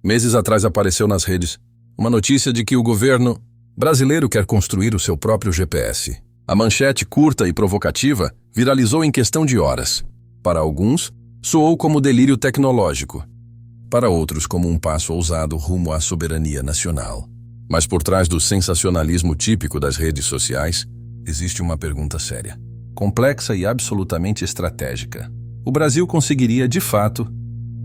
Meses atrás apareceu nas redes uma notícia de que o governo brasileiro quer construir o seu próprio GPS. A manchete, curta e provocativa, viralizou em questão de horas. Para alguns, soou como delírio tecnológico. Para outros, como um passo ousado rumo à soberania nacional. Mas por trás do sensacionalismo típico das redes sociais, existe uma pergunta séria, complexa e absolutamente estratégica. O Brasil conseguiria, de fato,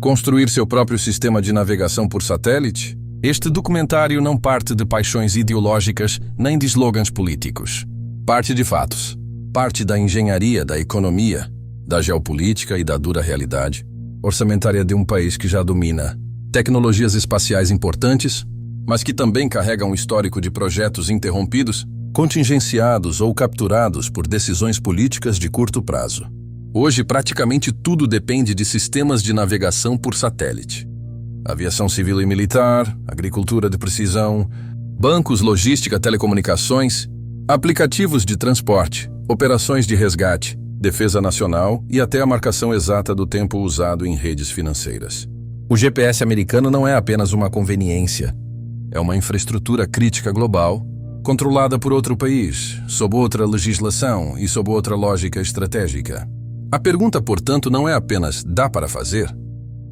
construir seu próprio sistema de navegação por satélite? Este documentário não parte de paixões ideológicas nem de slogans políticos. Parte de fatos. Parte da engenharia, da economia, da geopolítica e da dura realidade orçamentária de um país que já domina tecnologias espaciais importantes, mas que também carrega um histórico de projetos interrompidos, contingenciados ou capturados por decisões políticas de curto prazo. Hoje, praticamente tudo depende de sistemas de navegação por satélite. Aviação civil e militar, agricultura de precisão, bancos, logística, telecomunicações, aplicativos de transporte, operações de resgate, defesa nacional e até a marcação exata do tempo usado em redes financeiras. O GPS americano não é apenas uma conveniência. É uma infraestrutura crítica global, controlada por outro país, sob outra legislação e sob outra lógica estratégica. A pergunta, portanto, não é apenas dá para fazer?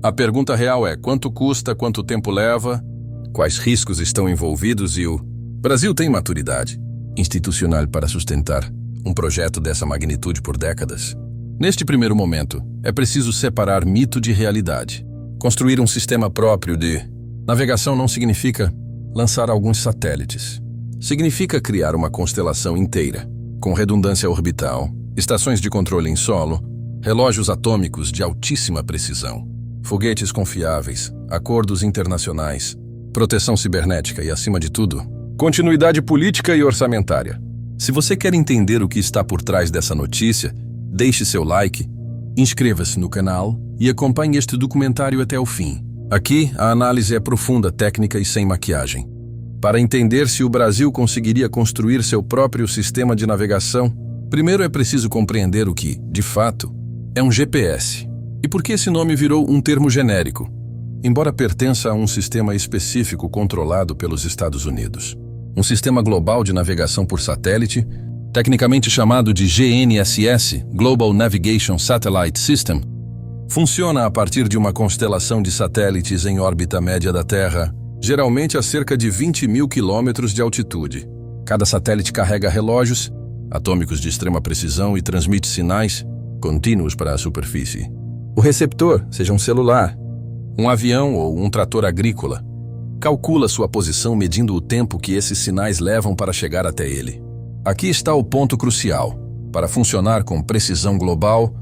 A pergunta real é quanto custa, quanto tempo leva, quais riscos estão envolvidos e o Brasil tem maturidade institucional para sustentar um projeto dessa magnitude por décadas? Neste primeiro momento, é preciso separar mito de realidade. Construir um sistema próprio de navegação não significa lançar alguns satélites. Significa criar uma constelação inteira, com redundância orbital, estações de controle em solo, relógios atômicos de altíssima precisão, foguetes confiáveis, acordos internacionais, proteção cibernética e, acima de tudo, continuidade política e orçamentária. Se você quer entender o que está por trás dessa notícia, deixe seu like, inscreva-se no canal e acompanhe este documentário até o fim. Aqui, a análise é profunda, técnica e sem maquiagem. Para entender se o Brasil conseguiria construir seu próprio sistema de navegação, primeiro é preciso compreender o que, de fato, é um GPS. E por que esse nome virou um termo genérico, embora pertença a um sistema específico controlado pelos Estados Unidos. Um sistema global de navegação por satélite, tecnicamente chamado de GNSS, Global Navigation Satellite System, funciona a partir de uma constelação de satélites em órbita média da Terra, geralmente a cerca de 20 mil quilômetros de altitude. Cada satélite carrega relógios atômicos de extrema precisão e transmite sinais contínuos para a superfície. O receptor, seja um celular, um avião ou um trator agrícola, calcula sua posição medindo o tempo que esses sinais levam para chegar até ele. Aqui está o ponto crucial. Para funcionar com precisão global,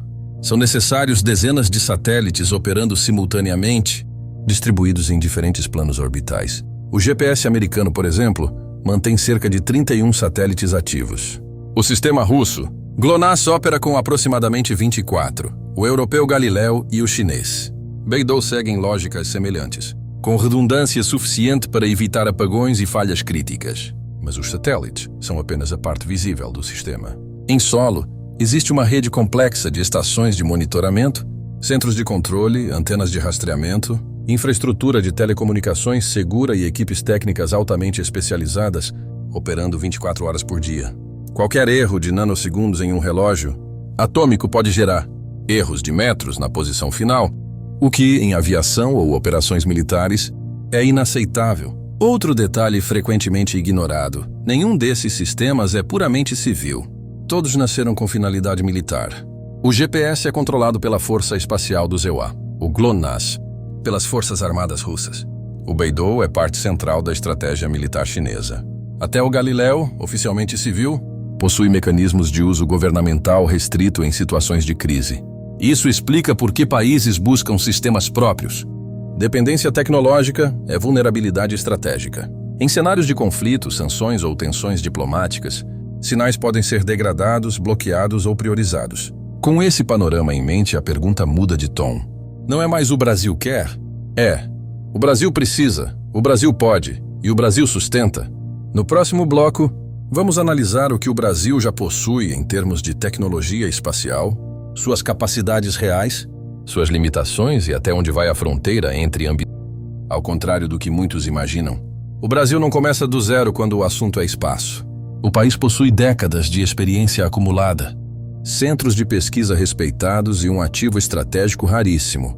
são necessários dezenas de satélites operando simultaneamente, distribuídos em diferentes planos orbitais. O GPS americano, por exemplo, mantém cerca de 31 satélites ativos. O sistema russo, GLONASS, opera com aproximadamente 24, o europeu Galileu e o chinês Beidou seguem lógicas semelhantes, com redundância suficiente para evitar apagões e falhas críticas. Mas os satélites são apenas a parte visível do sistema. Em solo, existe uma rede complexa de estações de monitoramento, centros de controle, antenas de rastreamento, infraestrutura de telecomunicações segura e equipes técnicas altamente especializadas, operando 24 horas por dia. Qualquer erro de nanosegundos em um relógio atômico pode gerar erros de metros na posição final, o que, em aviação ou operações militares, é inaceitável. Outro detalhe frequentemente ignorado: nenhum desses sistemas é puramente civil. Todos nasceram com finalidade militar. O GPS é controlado pela Força Espacial do ZEUA, o GLONASS, pelas Forças Armadas Russas. O Beidou é parte central da estratégia militar chinesa. Até o Galileu, oficialmente civil, possui mecanismos de uso governamental restrito em situações de crise. Isso explica por que países buscam sistemas próprios. Dependência tecnológica é vulnerabilidade estratégica. Em cenários de conflito, sanções ou tensões diplomáticas, sinais podem ser degradados, bloqueados ou priorizados. Com esse panorama em mente, a pergunta muda de tom. Não é mais o Brasil quer? É. O Brasil precisa, o Brasil pode e o Brasil sustenta. No próximo bloco, vamos analisar o que o Brasil já possui em termos de tecnologia espacial, suas capacidades reais, suas limitações e até onde vai a fronteira entre Ao contrário do que muitos imaginam, o Brasil não começa do zero quando o assunto é espaço. O país possui décadas de experiência acumulada, centros de pesquisa respeitados e um ativo estratégico raríssimo.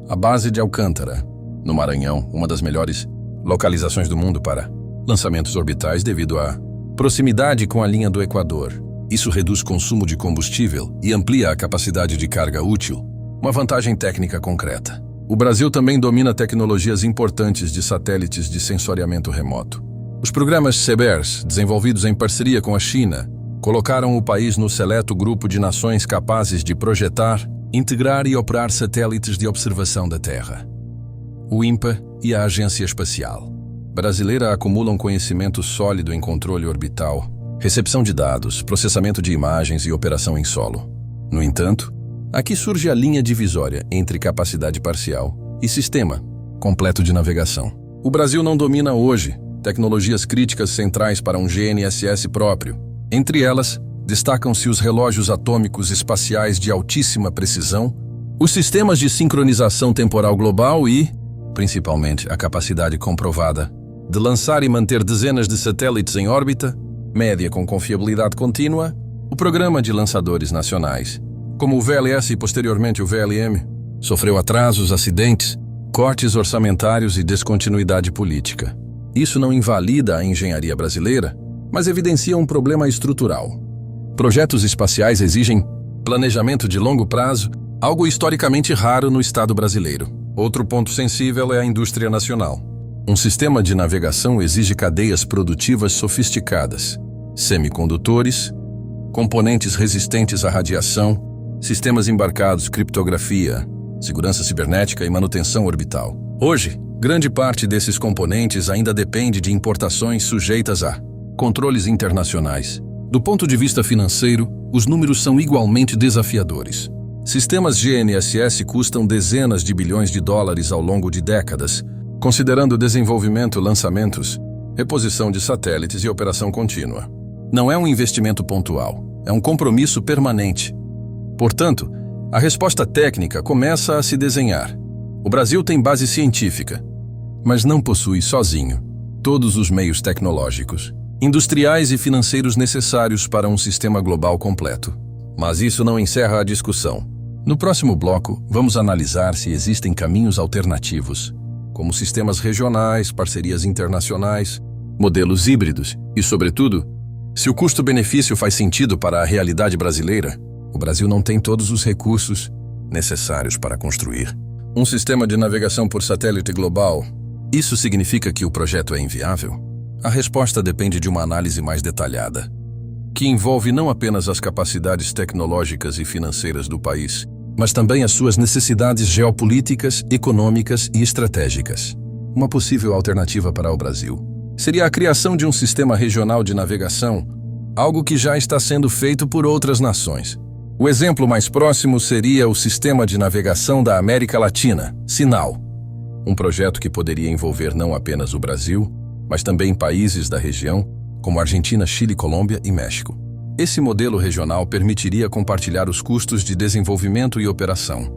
A base de Alcântara, no Maranhão, uma das melhores localizações do mundo para lançamentos orbitais devido à proximidade com a linha do Equador. Isso reduz consumo de combustível e amplia a capacidade de carga útil, uma vantagem técnica concreta. O Brasil também domina tecnologias importantes de satélites de sensoriamento remoto. Os programas CBERS, desenvolvidos em parceria com a China, colocaram o país no seleto grupo de nações capazes de projetar, integrar e operar satélites de observação da Terra. O INPA e a Agência Espacial Brasileira acumulam conhecimento sólido em controle orbital, recepção de dados, processamento de imagens e operação em solo. No entanto, aqui surge a linha divisória entre capacidade parcial e sistema completo de navegação. O Brasil não domina hoje tecnologias críticas centrais para um GNSS próprio. Entre elas, destacam-se os relógios atômicos espaciais de altíssima precisão, os sistemas de sincronização temporal global e, principalmente, a capacidade comprovada de lançar e manter dezenas de satélites em órbita, média com confiabilidade contínua, o programa de lançadores nacionais, como o VLS e posteriormente o VLM, sofreu atrasos, acidentes, cortes orçamentários e descontinuidade política. Isso não invalida a engenharia brasileira, mas evidencia um problema estrutural. Projetos espaciais exigem planejamento de longo prazo, algo historicamente raro no Estado brasileiro. Outro ponto sensível é a indústria nacional. Um sistema de navegação exige cadeias produtivas sofisticadas, semicondutores, componentes resistentes à radiação, sistemas embarcados, criptografia, segurança cibernética e manutenção orbital. Hoje, grande parte desses componentes ainda depende de importações sujeitas a controles internacionais. Do ponto de vista financeiro, os números são igualmente desafiadores. Sistemas GNSS custam dezenas de bilhões de dólares ao longo de décadas, considerando desenvolvimento, lançamentos, reposição de satélites e operação contínua. Não é um investimento pontual, é um compromisso permanente. Portanto, a resposta técnica começa a se desenhar. O Brasil tem base científica, mas não possui sozinho todos os meios tecnológicos, industriais e financeiros necessários para um sistema global completo. Mas isso não encerra a discussão. No próximo bloco, vamos analisar se existem caminhos alternativos, como sistemas regionais, parcerias internacionais, modelos híbridos e, sobretudo, se o custo-benefício faz sentido para a realidade brasileira. O Brasil não tem todos os recursos necessários para construir um sistema de navegação por satélite global. Isso significa que o projeto é inviável? A resposta depende de uma análise mais detalhada, que envolve não apenas as capacidades tecnológicas e financeiras do país, mas também as suas necessidades geopolíticas, econômicas e estratégicas. Uma possível alternativa para o Brasil seria a criação de um sistema regional de navegação, algo que já está sendo feito por outras nações. O exemplo mais próximo seria o Sistema de Navegação da América Latina, SINAL, um projeto que poderia envolver não apenas o Brasil, mas também países da região, como Argentina, Chile, Colômbia e México. Esse modelo regional permitiria compartilhar os custos de desenvolvimento e operação,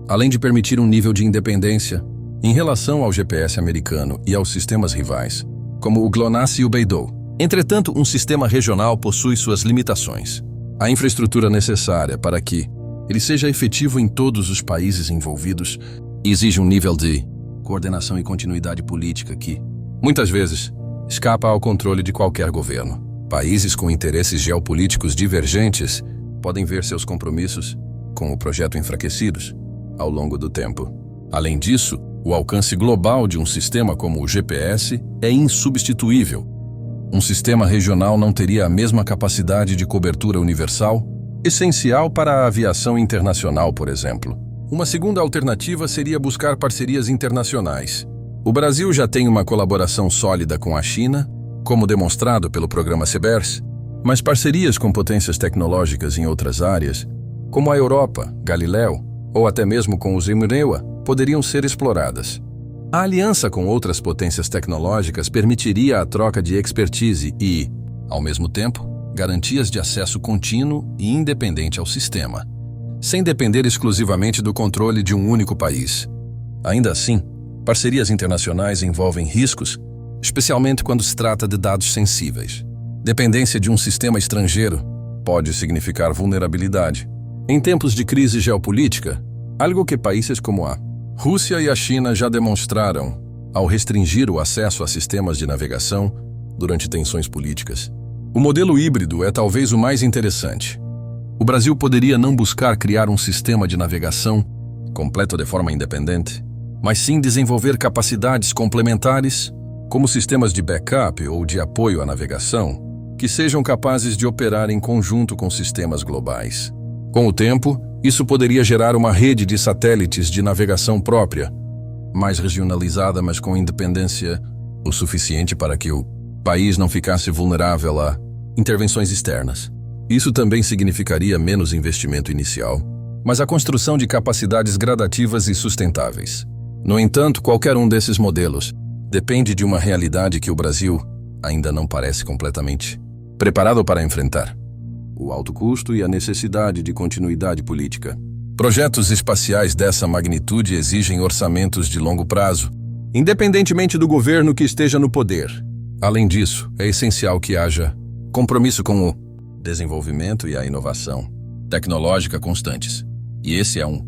além de permitir um nível de independência em relação ao GPS americano e aos sistemas rivais, como o GLONASS e o BeiDou. Entretanto, um sistema regional possui suas limitações. A infraestrutura necessária para que ele seja efetivo em todos os países envolvidos exige um nível de coordenação e continuidade política que, muitas vezes, escapa ao controle de qualquer governo. Países com interesses geopolíticos divergentes podem ver seus compromissos com o projeto enfraquecidos ao longo do tempo. Além disso, o alcance global de um sistema como o GPS é insubstituível. Um sistema regional não teria a mesma capacidade de cobertura universal, essencial para a aviação internacional, por exemplo. Uma segunda alternativa seria buscar parcerias internacionais. O Brasil já tem uma colaboração sólida com a China, como demonstrado pelo programa CBERS, mas parcerias com potências tecnológicas em outras áreas, como a Europa, Galileu, ou até mesmo com os EMUREWA, poderiam ser exploradas. A aliança com outras potências tecnológicas permitiria a troca de expertise e, ao mesmo tempo, garantias de acesso contínuo e independente ao sistema, sem depender exclusivamente do controle de um único país. Ainda assim, Parcerias internacionais envolvem riscos, especialmente quando se trata de dados sensíveis. Dependência de um sistema estrangeiro pode significar vulnerabilidade. Em tempos de crise geopolítica, algo que países como a Rússia e a China já demonstraram ao restringir o acesso a sistemas de navegação durante tensões políticas. O modelo híbrido é talvez o mais interessante. O Brasil poderia não buscar criar um sistema de navegação completo de forma independente, mas sim desenvolver capacidades complementares, como sistemas de backup ou de apoio à navegação, que sejam capazes de operar em conjunto com sistemas globais. Com o tempo, isso poderia gerar uma rede de satélites de navegação própria, mais regionalizada, mas com independência o suficiente para que o país não ficasse vulnerável a intervenções externas. Isso também significaria menos investimento inicial, mas a construção de capacidades gradativas e sustentáveis. No entanto, qualquer um desses modelos depende de uma realidade que o Brasil ainda não parece completamente preparado para enfrentar: o alto custo e a necessidade de continuidade política. Projetos espaciais dessa magnitude exigem orçamentos de longo prazo, independentemente do governo que esteja no poder. Além disso, é essencial que haja compromisso com o desenvolvimento e a inovação tecnológica constantes. E esse é um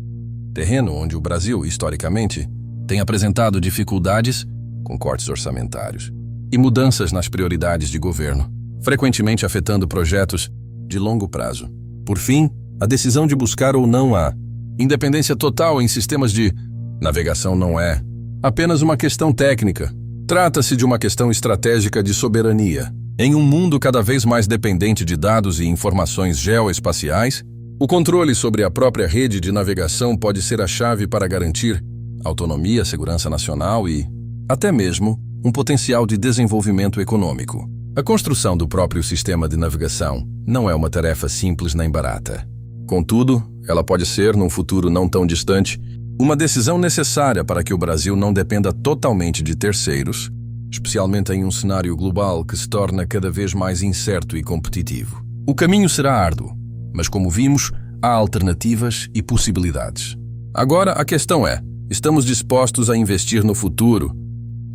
terreno onde o Brasil, historicamente, tem apresentado dificuldades com cortes orçamentários e mudanças nas prioridades de governo, frequentemente afetando projetos de longo prazo. Por fim, a decisão de buscar ou não a independência total em sistemas de navegação não é apenas uma questão técnica. Trata-se de uma questão estratégica de soberania. Em um mundo cada vez mais dependente de dados e informações geoespaciais, o controle sobre a própria rede de navegação pode ser a chave para garantir autonomia, segurança nacional e, até mesmo, um potencial de desenvolvimento econômico. A construção do próprio sistema de navegação não é uma tarefa simples nem barata. Contudo, ela pode ser, num futuro não tão distante, uma decisão necessária para que o Brasil não dependa totalmente de terceiros, especialmente em um cenário global que se torna cada vez mais incerto e competitivo. O caminho será árduo, mas como vimos, há alternativas e possibilidades. Agora, a questão é: estamos dispostos a investir no futuro,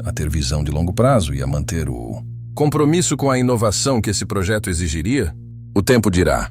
a ter visão de longo prazo e a manter o compromisso com a inovação que esse projeto exigiria? O tempo dirá.